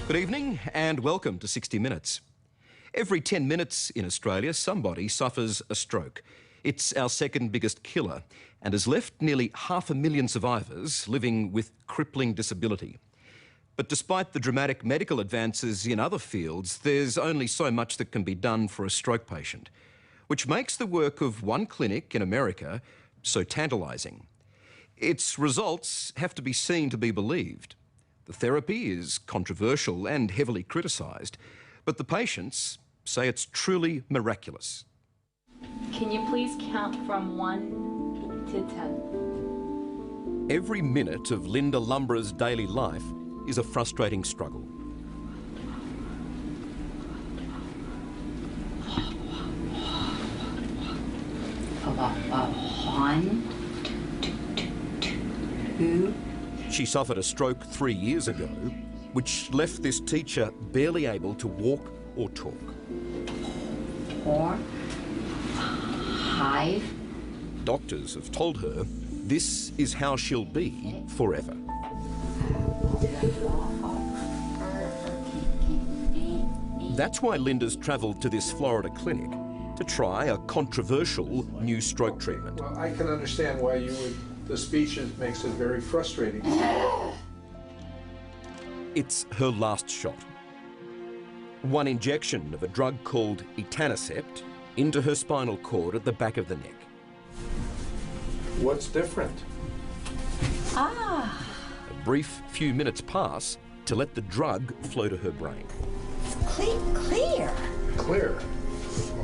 Good evening and welcome to 60 Minutes. Every 10 minutes in Australia, somebody suffers a stroke. It's our second biggest killer and has left nearly 500,000 survivors living with crippling disability. But despite the dramatic medical advances in other fields, there's only so much that can be done for a stroke patient, which makes the work of one clinic in America so tantalising. Its results have to be seen to be believed. The therapy is controversial and heavily criticised, but the patients say it's truly miraculous. Can you please count from 1 to 10? Every minute of Linda Lumbra's daily life is a frustrating struggle. One, two. She suffered a stroke 3 years ago, which left this teacher barely able to walk or talk. 4, 5. Doctors have told her this is how she'll be forever. That's why Linda's travelled to this Florida clinic to try a controversial new stroke treatment. Well, I can understand why you would. The speech makes it very frustrating. It's her last shot. One injection of a drug called etanercept into her spinal cord at the back of the neck. What's different? A brief few minutes pass to let the drug flow to her brain. Clear. Clear.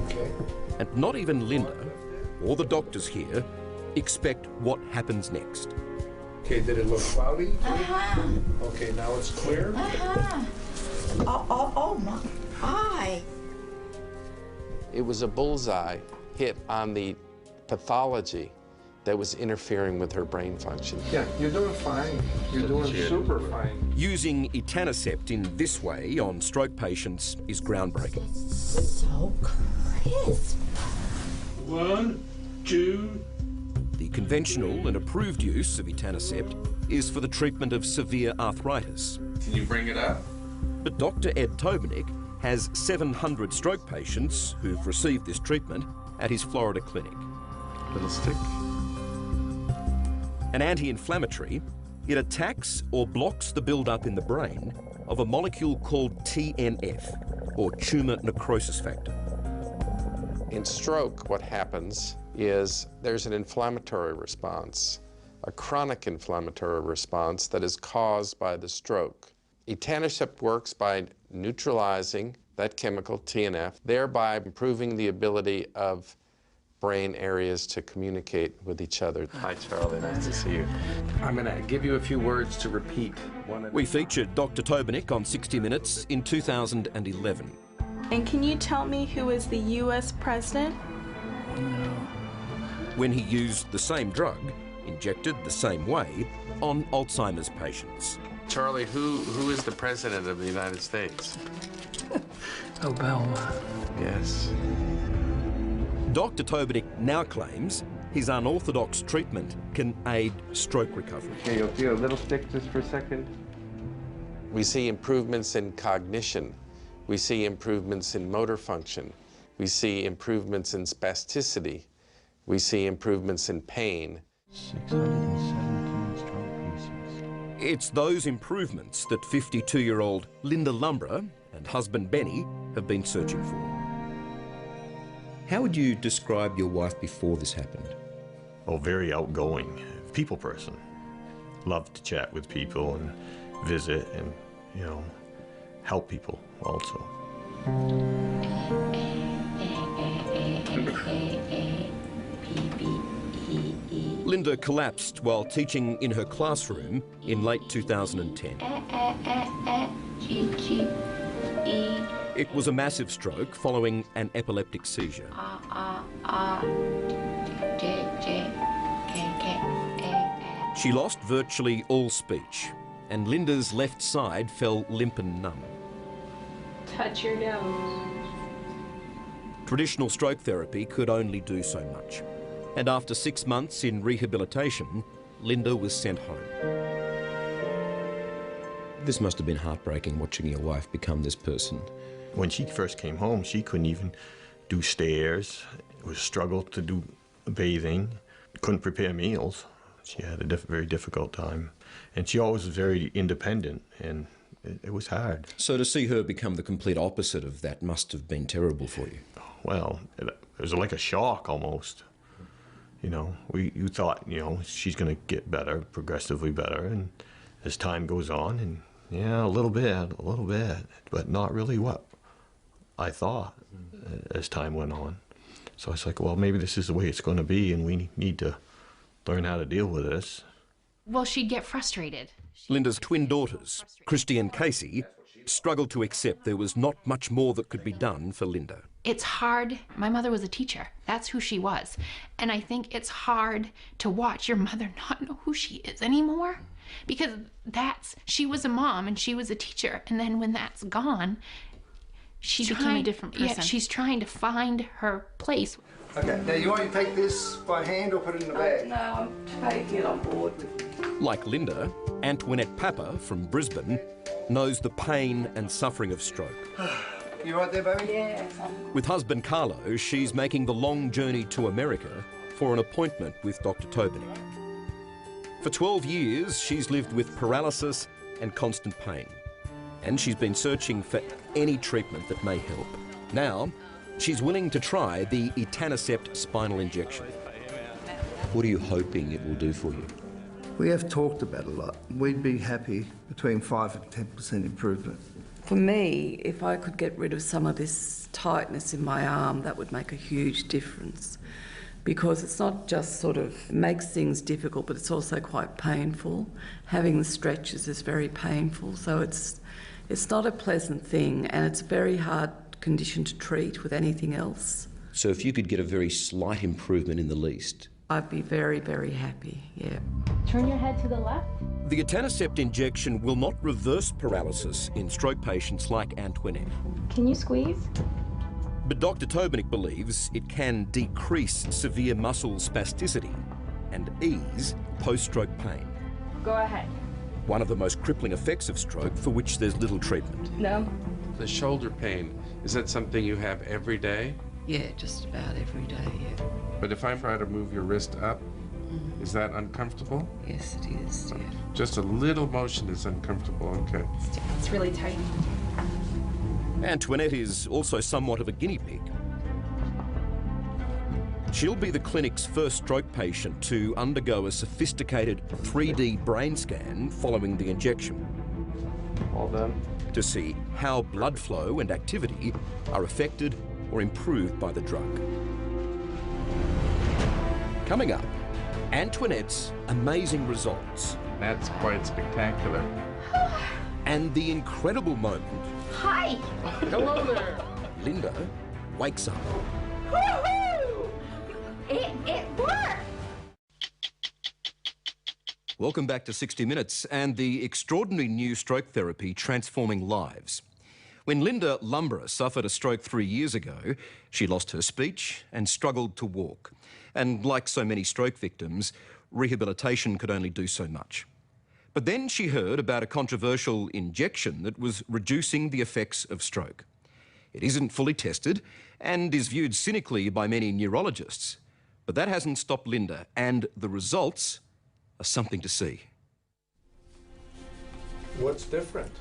Okay. And not even Linda or the doctors here expect what happens next. Okay, did it look cloudy? Okay, now it's clear. Oh my. It was a bullseye hit on the pathology that was interfering with her brain function. Yeah, you're doing fine. You're doing super fine. Using etanercept in this way on stroke patients is groundbreaking. So crisp. 1, 2. The conventional and approved use of etanercept is for the treatment of severe arthritis. Can you bring it up? But Dr. Ed Tobinick has 700 stroke patients who've received this treatment at his Florida clinic. Little stick. An anti-inflammatory, it attacks or blocks the build-up in the brain of a molecule called TNF, or tumour necrosis factor. In stroke, what happens is there's an inflammatory response, a chronic inflammatory response that is caused by the stroke. Etanercept works by neutralizing that chemical, TNF, thereby improving the ability of brain areas to communicate with each other. Hi, Charlie. Nice to see you. I'm going to give you a few words to repeat. We featured Dr. Tobinick on 60 Minutes in 2011. And can you tell me who is the U.S. president? When he used the same drug, injected the same way, on Alzheimer's patients. Charlie, who is the president of the United States? Obama. Yes. Dr. Tobinick now claims his unorthodox treatment can aid stroke recovery. Okay, you'll feel a little stick just for a second. We see improvements in cognition. We see improvements in motor function. We see improvements in spasticity. We see improvements in pain. 617 stroke pieces. It's those improvements that 52-year-old Linda Lumbra and husband Benny have been searching for. How would you describe your wife before this happened? Oh, very outgoing, people person. Loved to chat with people and visit and, you know, help people also. Linda collapsed while teaching in her classroom in late 2010. It was a massive stroke following an epileptic seizure. She lost virtually all speech, and Linda's left side fell limp and numb. Touch your nose. Traditional stroke therapy could only do so much. And after 6 months in rehabilitation, Linda was sent home. This must have been heartbreaking, watching your wife become this person. When she first came home, she couldn't even do stairs. It was a struggle to do bathing. Couldn't prepare meals. She had a very difficult time. And she always was very independent, and it was hard. So to see her become the complete opposite of that must have been terrible for you. Well, it was like a shock almost. You know, you thought, you know, she's going to get better, progressively better, and as time goes on, and yeah, a little bit, but not really what I thought as time went on. So I was like, well, maybe this is the way it's going to be, and we need to learn how to deal with this. Well, she'd get frustrated. Linda's twin daughters, Christy and Casey, struggled to accept there was not much more that could be done for Linda. It's hard. My mother was a teacher. That's who she was. And I think it's hard to watch your mother not know who she is anymore. Because she was a mom and she was a teacher. And then when that's gone, She became a different person. Yeah, she's trying to find her place. Okay, now you want to take this by hand or put it in the bag? No, I'm taking it on board with me. Like Linda, Antoinette Papa from Brisbane knows the pain and suffering of stroke. You right there, baby? Yeah. With husband Carlo, she's making the long journey to America for an appointment with Dr. Tobenik. For 12 years, she's lived with paralysis and constant pain. And she's been searching for any treatment that may help. Now, she's willing to try the etanercept spinal injection. What are you hoping it will do for you? We have talked about it a lot. We'd be happy between 5 and 10% improvement. For me, if I could get rid of some of this tightness in my arm, that would make a huge difference. Because it's not just sort of makes things difficult, but it's also quite painful. Having the stretches is very painful, so it's not a pleasant thing, and it's a very hard condition to treat with anything else. So if you could get a very slight improvement in the least? I'd be very, very happy, yeah. Turn your head to the left. The etanercept injection will not reverse paralysis in stroke patients like Antoinette. Can you squeeze? But Dr. Tobenik believes it can decrease severe muscle spasticity and ease post-stroke pain. Go ahead. One of the most crippling effects of stroke for which there's little treatment. No. The shoulder pain, is that something you have every day? Yeah, just about every day, yeah. But if I try to move your wrist up, is that uncomfortable? Yes, it is, yeah. Just a little motion is uncomfortable, okay. It's really tight. Antoinette is also somewhat of a guinea pig. She'll be the clinic's first stroke patient to undergo a sophisticated 3D brain scan following the injection. All done. To see how blood flow and activity are affected or improved by the drug. Coming up, Antoinette's amazing results. That's quite spectacular. And the incredible moment. Hi! Hello there! Linda wakes up. Woohoo! It worked! Welcome back to 60 Minutes and the extraordinary new stroke therapy transforming lives. When Linda Lumborough suffered a stroke 3 years ago, she lost her speech and struggled to walk. And like so many stroke victims, rehabilitation could only do so much. But then she heard about a controversial injection that was reducing the effects of stroke. It isn't fully tested and is viewed cynically by many neurologists. But that hasn't stopped Linda, and the results are something to see. What's different?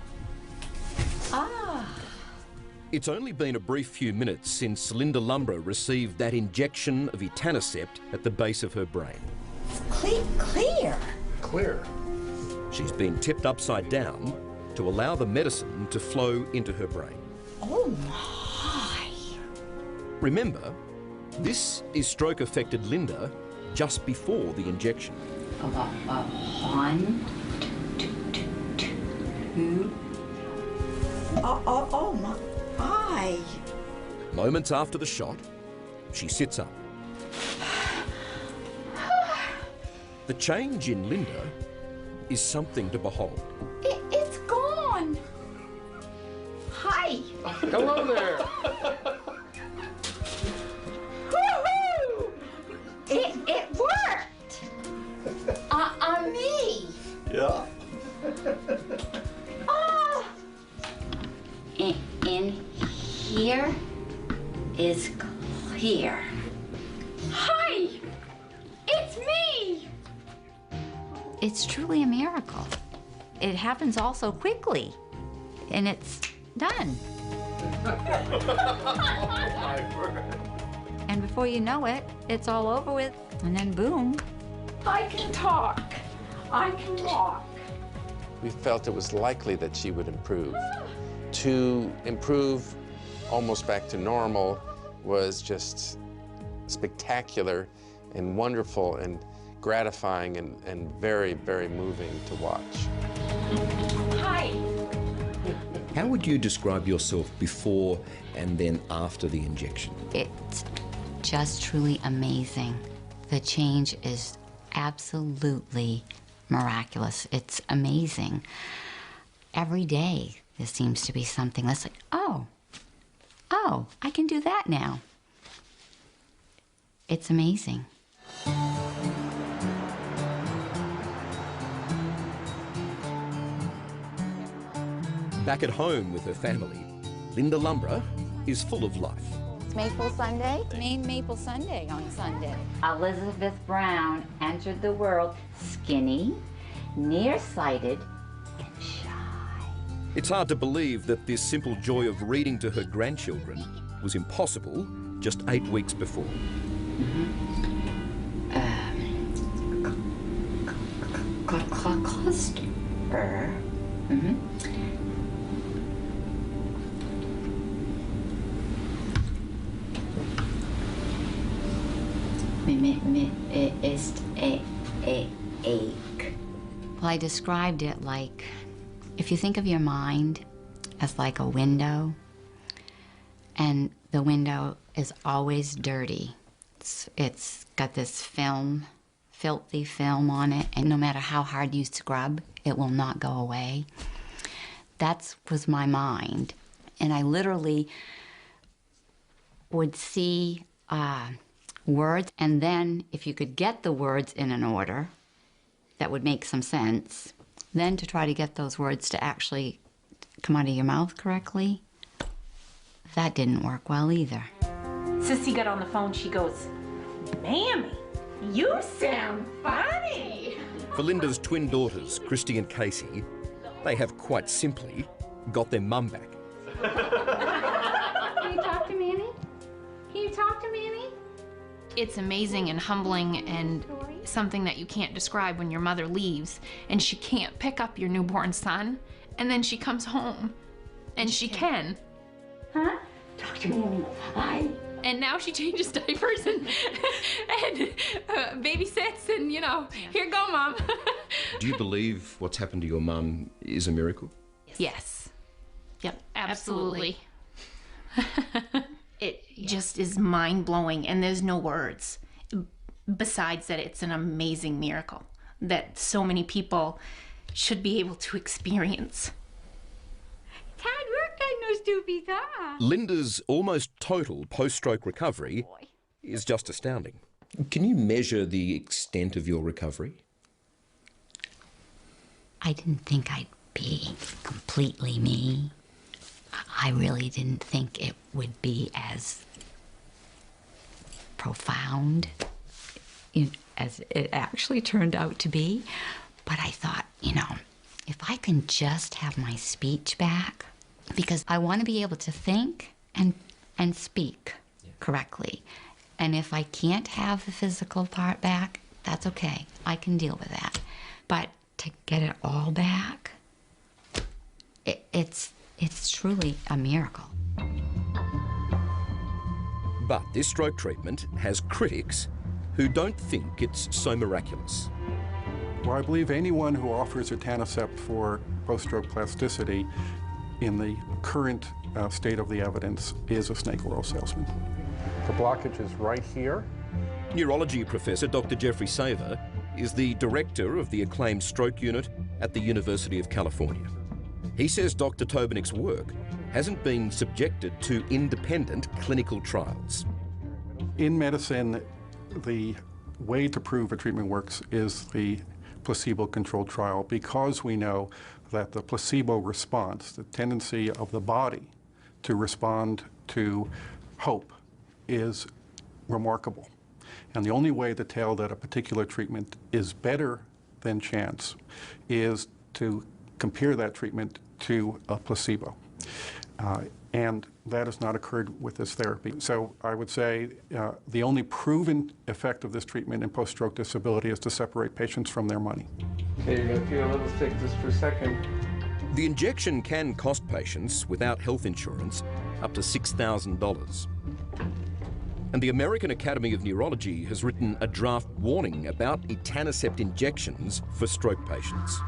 It's only been a brief few minutes since Linda Lumborough received that injection of etanercept at the base of her brain. Clear. Clear. She's been tipped upside down to allow the medicine to flow into her brain. Oh my. Remember, this is stroke-affected Linda just before the injection. 1, 2. Oh my. Moments after the shot, she sits up. The change in Linda is something to behold. It's gone! Hi! Hello there! Woohoo! It worked! On me! Yeah. Oh, Here is clear. Hi! It's me! It's truly a miracle. It happens all so quickly, and it's done. And before you know it, it's all over with, and then boom. I can talk. I can walk. We felt it was likely that she would improve. To improve almost back to normal was just spectacular and wonderful and gratifying and very, very moving to watch. Hi. How would you describe yourself before and then after the injection? It's just truly amazing. The change is absolutely miraculous. It's amazing. Every day there seems to be something that's like, oh, I can do that now. It's amazing. Back at home with her family, Linda Lumbra is full of life. It's Maple Sunday. Maple Sunday on Sunday. Elizabeth Brown entered the world skinny, nearsighted, and shy. It's hard to believe that this simple joy of reading to her grandchildren was impossible just 8 weeks before. Cluster. Ist ache. Well, I described it like, if you think of your mind as like a window, and the window is always dirty. It's got this film, filthy film on it, and no matter how hard you scrub, it will not go away. That was my mind. And I literally would see words, and then if you could get the words in an order that would make some sense, then to try to get those words to actually come out of your mouth correctly, that didn't work well either. Sissy got on the phone, she goes, Mammy, you sound funny. For Linda's twin daughters, Christy and Casey, they have quite simply got their mum back. Can you talk to Manny? Can you talk to Manny? It's amazing and humbling and something that you can't describe when your mother leaves and she can't pick up your newborn son, and then she comes home and she can. Huh? Talk to me. Hi. And now she changes diapers and babysits and, you know, here you go, Mom. Do you believe what's happened to your mum is a miracle? Yes. Yep, absolutely. It just is mind-blowing, and there's no words. Besides that, it's an amazing miracle that so many people should be able to experience. It's hard work, I know, stupid car. Linda's almost total post-stroke recovery is just astounding. Can you measure the extent of your recovery? I didn't think I'd be completely me. I really didn't think it would be as profound as it actually turned out to be. But I thought, you know, if I can just have my speech back, because I want to be able to think and speak correctly. And if I can't have the physical part back, that's okay. I can deal with that. But to get it all back, it's truly a miracle. But this stroke treatment has critics who don't think it's so miraculous. Well, I believe anyone who offers etanercept for post-stroke plasticity in the current state of the evidence is a snake oil salesman. The blockage is right here. Neurology professor Dr. Jeffrey Saver is the director of the acclaimed stroke unit at the University of California. He says Dr. Tobinick's work hasn't been subjected to independent clinical trials. In medicine, the way to prove a treatment works is the placebo-controlled trial, because we know that the placebo response, the tendency of the body to respond to hope is remarkable. And the only way to tell that a particular treatment is better than chance is to compare that treatment to a placebo. And that has not occurred with this therapy. So I would say the only proven effect of this treatment in post-stroke disability is to separate patients from their money. Okay, you're going to feel a little sick just for a second. The injection can cost patients without health insurance up to $6,000. And the American Academy of Neurology has written a draft warning about etanercept injections for stroke patients.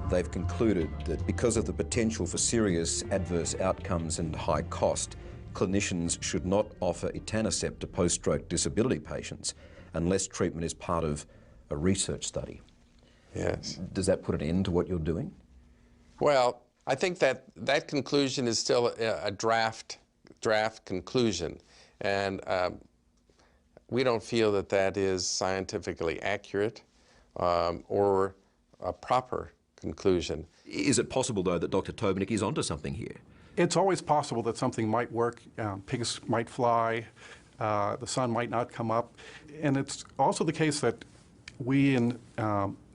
They've concluded that because of the potential for serious adverse outcomes and high cost, clinicians should not offer etanercept to post-stroke disability patients unless treatment is part of a research study. Yes. Does that put an end to what you're doing? Well, I think that that conclusion is still a draft conclusion, and we don't feel that that is scientifically accurate or a proper conclusion. Is it possible, though, that Dr. Tobenik is onto something here? It's always possible that something might work. Pigs might fly, the sun might not come up. And it's also the case that we in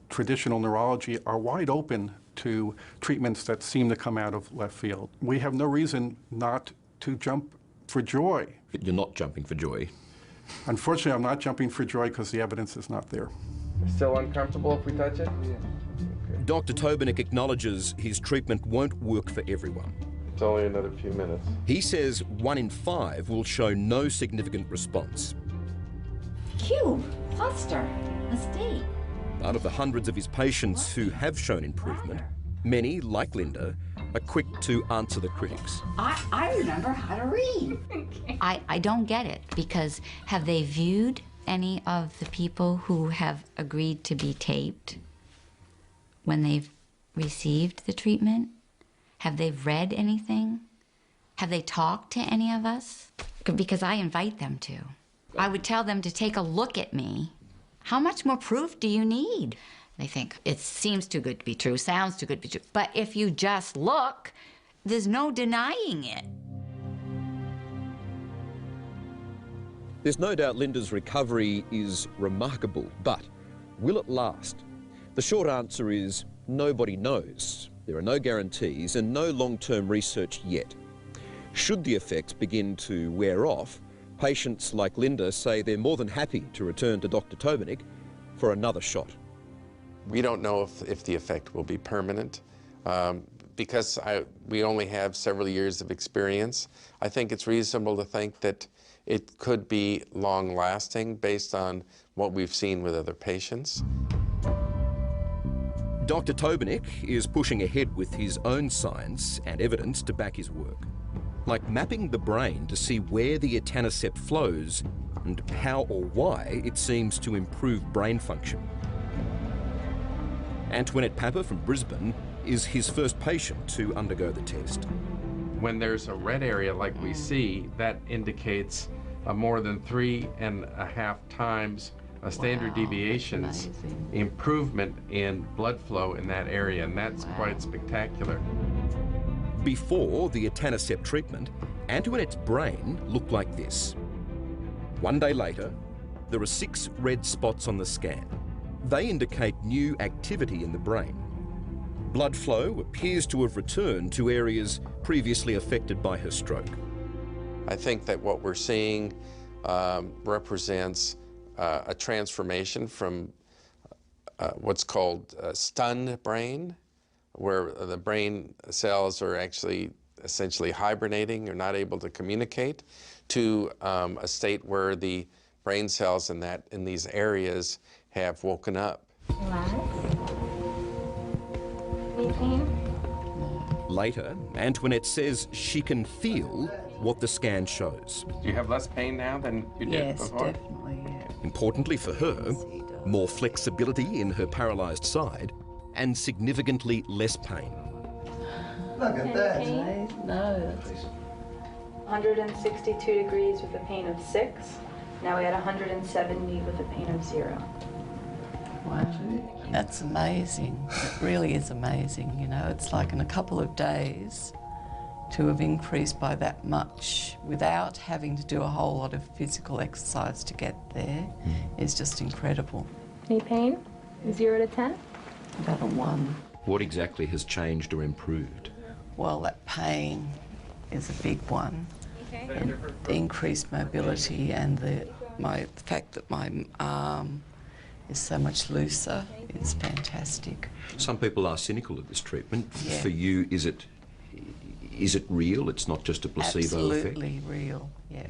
traditional neurology are wide open to treatments that seem to come out of left field. We have no reason not to jump for joy. You're not jumping for joy. Unfortunately, I'm not jumping for joy because the evidence is not there. Still uncomfortable if we touch it? Yeah. Okay. Dr. Tobenik acknowledges his treatment won't work for everyone. It's only another few minutes. He says 1 in 5 will show no significant response. Cube, cluster, estate. Out of the hundreds of his patients who have shown improvement, many, like Linda, are quick to answer the critics. I remember how to read. I don't get it, because have they viewed any of the people who have agreed to be taped when they've received the treatment? Have they read anything? Have they talked to any of us? Because I invite them to. I would tell them to take a look at me. How much more proof do you need? They think, it seems too good to be true, sounds too good to be true. But if you just look, there's no denying it. There's no doubt Linda's recovery is remarkable, but will it last? The short answer is nobody knows. There are no guarantees and no long-term research yet. Should the effects begin to wear off, patients like Linda say they're more than happy to return to Dr. Tobenik for another shot. We don't know if the effect will be permanent. Because we only have several years of experience, I think it's reasonable to think that it could be long-lasting based on what we've seen with other patients. Dr. Tobenik is pushing ahead with his own science and evidence to back his work, like mapping the brain to see where the etanercept flows and how or why it seems to improve brain function. Antoinette Papa from Brisbane is his first patient to undergo the test. When there's a red area like we see, that indicates a more than 3.5 times a standard deviations improvement in blood flow in that area, and that's quite spectacular. Before the etanercept treatment, Antoinette's brain looked like this. 1 day later, there are 6 red spots on the scan. They indicate new activity in the brain. Blood flow appears to have returned to areas previously affected by her stroke. I think that what we're seeing represents a transformation from what's called stunned brain, where the brain cells are actually essentially hibernating or not able to communicate, to a state where the brain cells in these areas have woken up. Later, Antoinette says she can feel what the scan shows. Do you have less pain now than you did before? Yes, definitely, yeah. Importantly for her, more flexibility in her paralysed side and significantly less pain. Look at that. No. 162 degrees with a pain of 6. Now we had 170 with a pain of 0. Wow. That's amazing. It really is amazing, you know. It's like in a couple of days to have increased by that much without having to do a whole lot of physical exercise to get there is just incredible. Any pain? 0 to 10? About a 1. What exactly has changed or improved? Well, that pain is a big one. And the increased mobility and the fact that my arm is so much looser is fantastic. Some people are cynical of this treatment. Yeah. For you, is it real? It's not just a placebo effect? Absolutely real, yeah.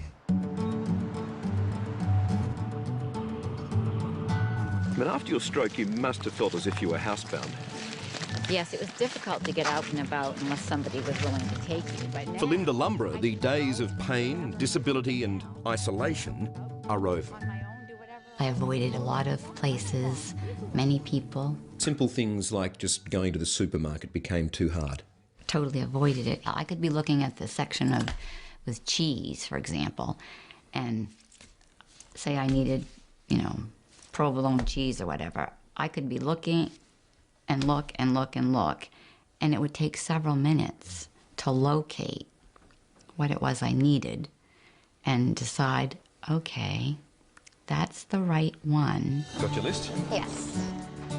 I mean, after your stroke, you must have felt as if you were housebound. Yes, it was difficult to get out and about unless somebody was willing to take you. But now, For Linda Lumbrer, the days of pain, disability and isolation are over. I avoided a lot of places, many people. Simple things like just going to the supermarket became too hard. Totally avoided it. I could be looking at the section with cheese, for example, and say I needed, provolone cheese or whatever. I could be looking and look and look and look, and it would take several minutes to locate what it was I needed and decide, okay, that's the right one. Got your list? Yes.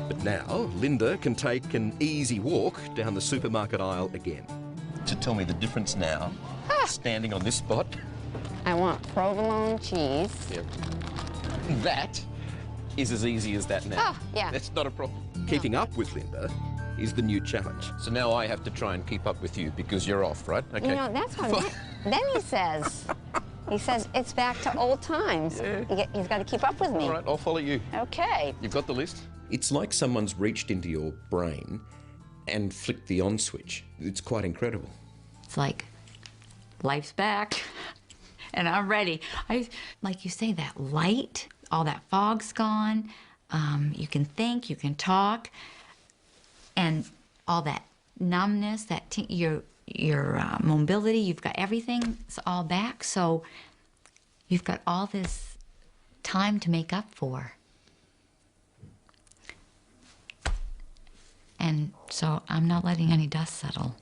But now, Linda can take an easy walk down the supermarket aisle again. To tell me the difference now, standing on this spot. I want provolone cheese. Yep. That is as easy as that now. Oh, yeah. That's not a problem. Keeping up with Linda is the new challenge. So now I have to try and keep up with you because you're off, right? Okay. That's what then he says. He says, it's back to old times. Yeah. He's got to keep up with me. All right, I'll follow you. Okay. You've got the list? It's like someone's reached into your brain and flicked the on switch. It's quite incredible. It's like, life's back, and I'm ready. Like you say, that light, all that fog's gone. You can think, you can talk, and all that numbness, your mobility, you've got everything, it's all back. So you've got all this time to make up for. And so I'm not letting any dust settle.